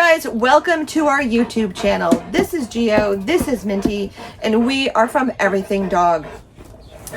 guys, welcome to our YouTube channel. This is Geo, this is Minty, and we are from Everything Dog.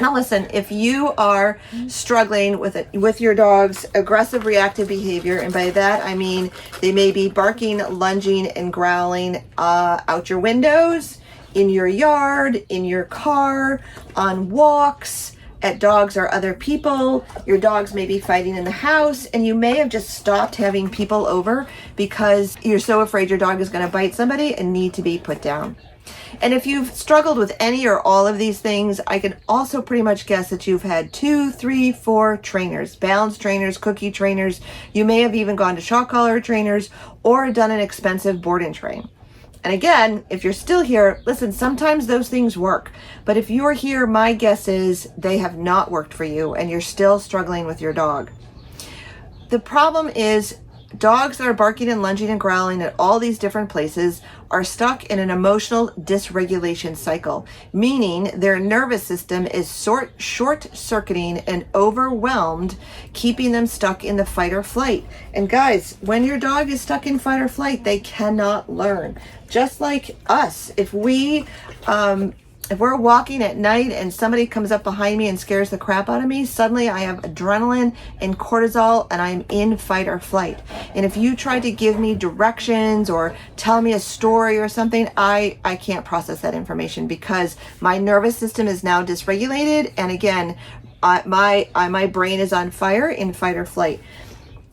Now listen, if you are struggling with your dog's aggressive reactive behavior, and by that I mean they may be barking, lunging, and growling out your windows, in your yard, in your car, on walks, at dogs or other people, your dogs may be fighting in the house, and you may have just stopped having people over because you're so afraid your dog is going to bite somebody and need to be put down. And if you've struggled with any or all of these things, I can also pretty much guess that you've had 2, 3, 4 trainers, balance trainers, cookie trainers. You may have even gone to shock collar trainers or done an expensive board and train. And again, if you're still here, listen, sometimes those things work. But if you're here, my guess is they have not worked for you and you're still struggling with your dog. The problem is dogs that are barking and lunging and growling at all these different places are stuck in an emotional dysregulation cycle, meaning their nervous system is short-circuiting and overwhelmed, keeping them stuck in the fight or flight. And guys, when your dog is stuck in fight or flight, they cannot learn. Just like us, if we're walking at night and somebody comes up behind me and scares the crap out of me, suddenly I have adrenaline and cortisol and I'm in fight or flight. And if you try to give me directions or tell me a story or something, I can't process that information because my nervous system is now dysregulated. And again, my brain is on fire in fight or flight.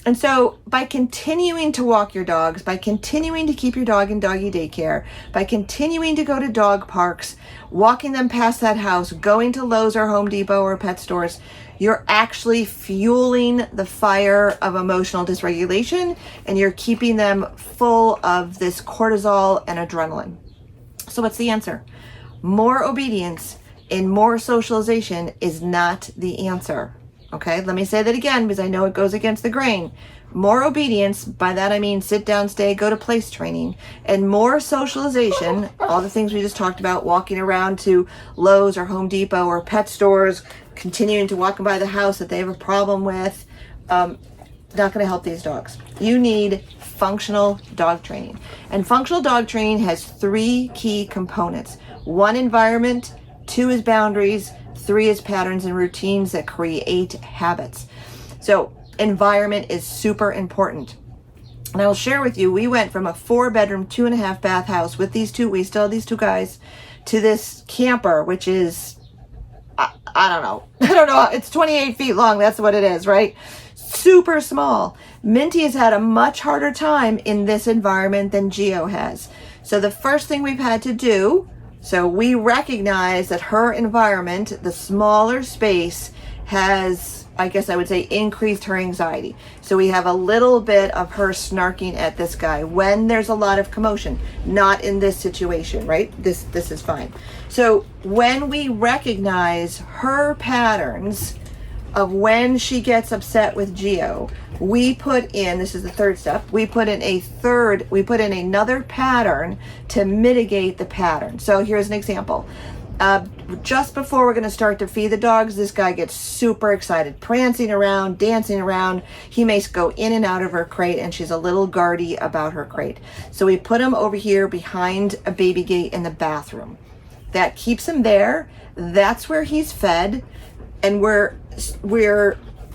And so by continuing to walk your dogs, by continuing to keep your dog in doggy daycare, by continuing to go to dog parks, walking them past that house, going to Lowe's or Home Depot or pet stores, you're actually fueling the fire of emotional dysregulation and you're keeping them full of this cortisol and adrenaline. So what's the answer? More obedience and more socialization is not the answer. Okay, let me say that again because I know it goes against the grain. More obedience, by that I mean sit down, stay, go to place training, and more socialization, all the things we just talked about, walking around to Lowe's or Home Depot or pet stores, continuing to walk by the house that they have a problem with, not going to help these dogs. You need functional dog training. And functional dog training has 3 key components. 1, environment, 2 is boundaries, 3 is patterns and routines that create habits. So environment is super important. And I will share with you, we went from a 4-bedroom, 2.5 bath house with we still have these 2 guys, to this camper, which is, I don't know, it's 28 feet long, that's what it is, right? Super small. Minty has had a much harder time in this environment than Geo has. So the first thing we've had to do, so we recognize that her environment, the smaller space, has, I guess I would say, increased her anxiety. So we have a little bit of her snarking at this guy when there's a lot of commotion, not in this situation, right? This is fine. So when we recognize her patterns of when she gets upset with Geo, we put in, this is the 3rd step, we put in another pattern to mitigate the pattern. So here's an example. Just before we're going to start to feed the dogs, this guy gets super excited, prancing around, dancing around. He may go in and out of her crate, and she's a little guardy about her crate. So we put him over here behind a baby gate in the bathroom. That keeps him there. That's where he's fed. And we're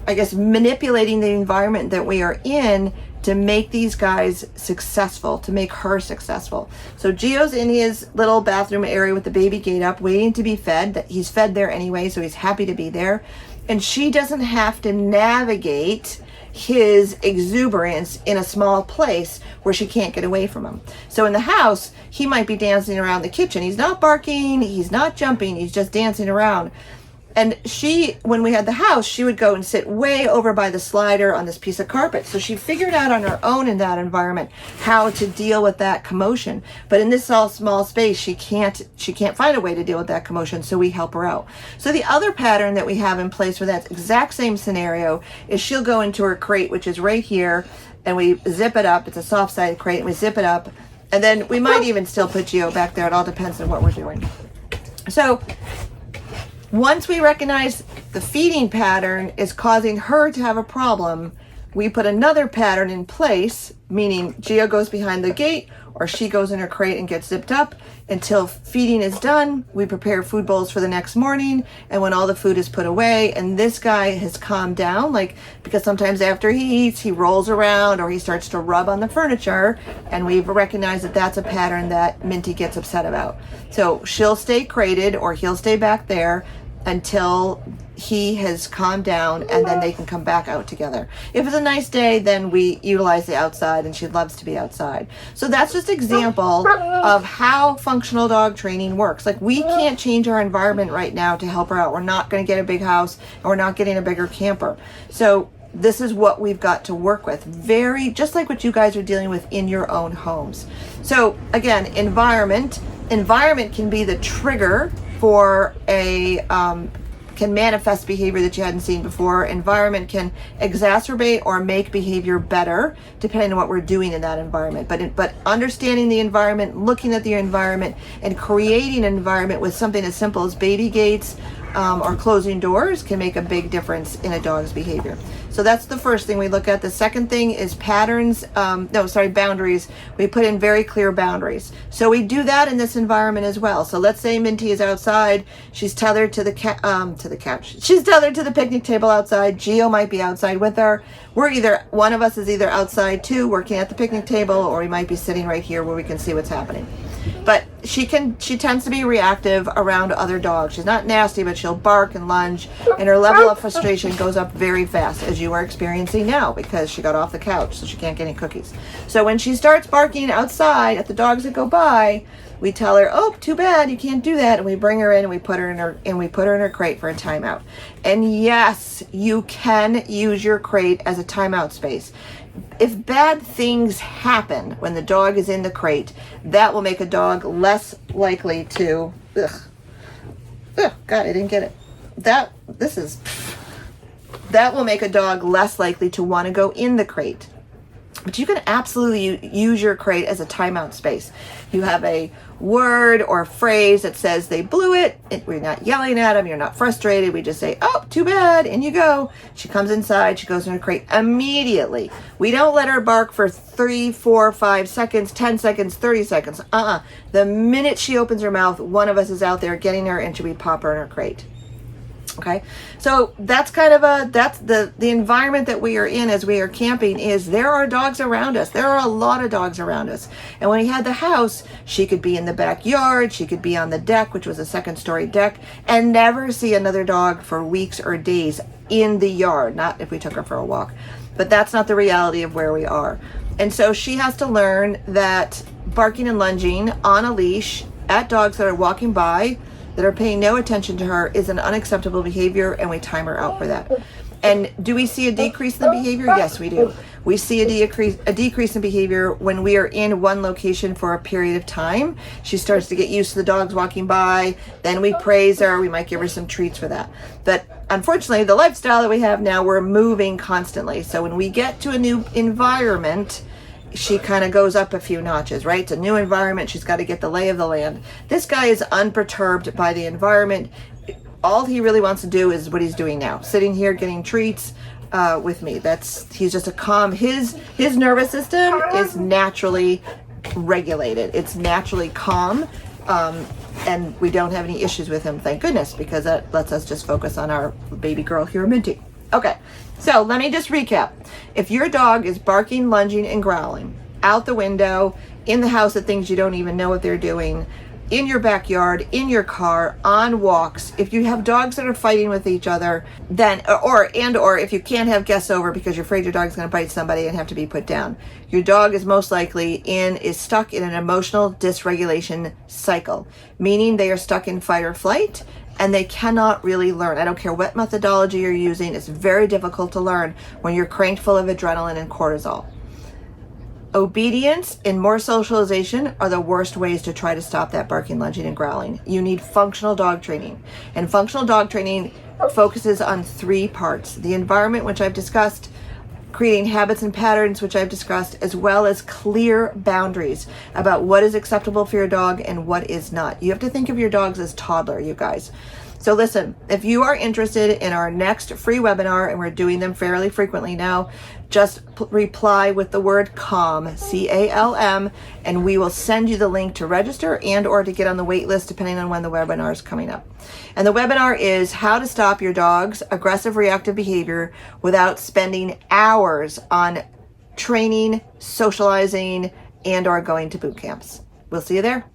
I guess manipulating the environment that we are in to make these guys successful, to make her successful. So Geo's in his little bathroom area with the baby gate up, waiting to be fed. He's fed there anyway, so he's happy to be there. And she doesn't have to navigate his exuberance in a small place where she can't get away from him. So in the house, he might be dancing around the kitchen. He's not barking, he's not jumping, he's just dancing around. And she, when we had the house, she would go and sit way over by the slider on this piece of carpet. So she figured out on her own in that environment how to deal with that commotion. But in this small space, she can't find a way to deal with that commotion. So we help her out. So the other pattern that we have in place for that exact same scenario is she'll go into her crate, which is right here, and we zip it up. It's a soft sided crate, and we zip it up. And then we might even still put Geo back there. It all depends on what we're doing. So once we recognize the feeding pattern is causing her to have a problem, we put another pattern in place, meaning Gio goes behind the gate or she goes in her crate and gets zipped up until feeding is done. We prepare food bowls for the next morning, and when all the food is put away and this guy has calmed down, like, because sometimes after he eats he rolls around or he starts to rub on the furniture, and we've recognized that that's a pattern that Minty gets upset about. So she'll stay crated or he'll stay back there until he has calmed down, and then they can come back out together. If it's a nice day, then we utilize the outside, and she loves to be outside. So that's just an example of how functional dog training works. Like, we can't change our environment right now to help her out. We're not going to get a big house, and we're not getting a bigger camper. So this is what we've got to work with. Very, just like what you guys are dealing with in your own homes. So again, environment can be the trigger for a can manifest behavior that you hadn't seen before. Environment can exacerbate or make behavior better depending on what we're doing in that environment. But understanding the environment, looking at the environment, and creating an environment with something as simple as baby gates or closing doors can make a big difference in a dog's behavior. So that's the first thing we look at. The second thing is patterns. Boundaries. We put in very clear boundaries. So we do that in this environment as well. So let's say Minty is outside. She's tethered to the couch. She's tethered to the picnic table outside. Gio might be outside with her. One of us is either outside too, working at the picnic table, or we might be sitting right here where we can see what's happening. But she tends to be reactive around other dogs. She's not nasty, but she'll bark and lunge, and her level of frustration goes up very fast, as you are experiencing now, because she got off the couch, so she can't get any cookies. So when she starts barking outside at the dogs that go by, we tell her, "Oh, too bad, you can't do that," and we bring her in and we put her in her crate for a timeout. And yes, you can use your crate as a timeout space. If bad things happen when the dog is in the crate, that will make a dog less likely to, God, I didn't get it. That will make a dog less likely to want to go in the crate. But you can absolutely use your crate as a timeout space. You have a word or phrase that says they blew it. We're not yelling at them. You're not frustrated. We just say, "Oh, too bad." In you go. She comes inside. She goes in her crate immediately. We don't let her bark for 3, 4, 5 seconds, 10 seconds, 30 seconds. The minute she opens her mouth, one of us is out there getting her, and we pop her in her crate. Okay, so that's kind of the environment that we are in as we are camping. Is there are dogs around us. There are a lot of dogs around us. And when we had the house, she could be in the backyard, she could be on the deck, which was a second-story deck, and never see another dog for weeks or days in the yard. Not if we took her for a walk, but that's not the reality of where we are. And so she has to learn that barking and lunging on a leash at dogs that are walking by, that are paying no attention to her, is an unacceptable behavior, and we time her out for that. And do we see a decrease in the behavior? Yes, we do. We see a decrease in behavior when we are in one location for a period of time. She starts to get used to the dogs walking by. Then we praise her. We might give her some treats for that. But unfortunately, the lifestyle that we have now, we're moving constantly. So when we get to a new environment, she kind of goes up a few notches, right? It's a new environment. She's got to get the lay of the land. This guy is unperturbed by the environment. All he really wants to do is what he's doing now, sitting here getting treats with me. He's just a calm. His nervous system is naturally regulated. It's naturally calm, and we don't have any issues with him, thank goodness, because that lets us just focus on our baby girl here, Minty. Okay, so let me just recap. If your dog is barking, lunging, and growling out the window, in the house at things you don't even know what they're doing, in your backyard, in your car, on walks, if you have dogs that are fighting with each other, then or if you can't have guests over because you're afraid your dog's going to bite somebody and have to be put down, your dog is most likely is stuck in an emotional dysregulation cycle, meaning they are stuck in fight or flight, and they cannot really learn. I don't care what methodology you're using, it's very difficult to learn when you're cranked full of adrenaline and cortisol. Obedience and more socialization are the worst ways to try to stop that barking, lunging, and growling. You need functional dog training. And functional dog training focuses on 3 parts. The environment, which I've discussed, creating habits and patterns, which I've discussed, as well as clear boundaries about what is acceptable for your dog and what is not. You have to think of your dogs as toddler, you guys. So listen, if you are interested in our next free webinar, and we're doing them fairly frequently now, just reply with the word CALM, C-A-L-M, and we will send you the link to register and or to get on the wait list depending on when the webinar is coming up. And the webinar is how to stop your dog's aggressive reactive behavior without spending hours on training, socializing, and or going to boot camps. We'll see you there.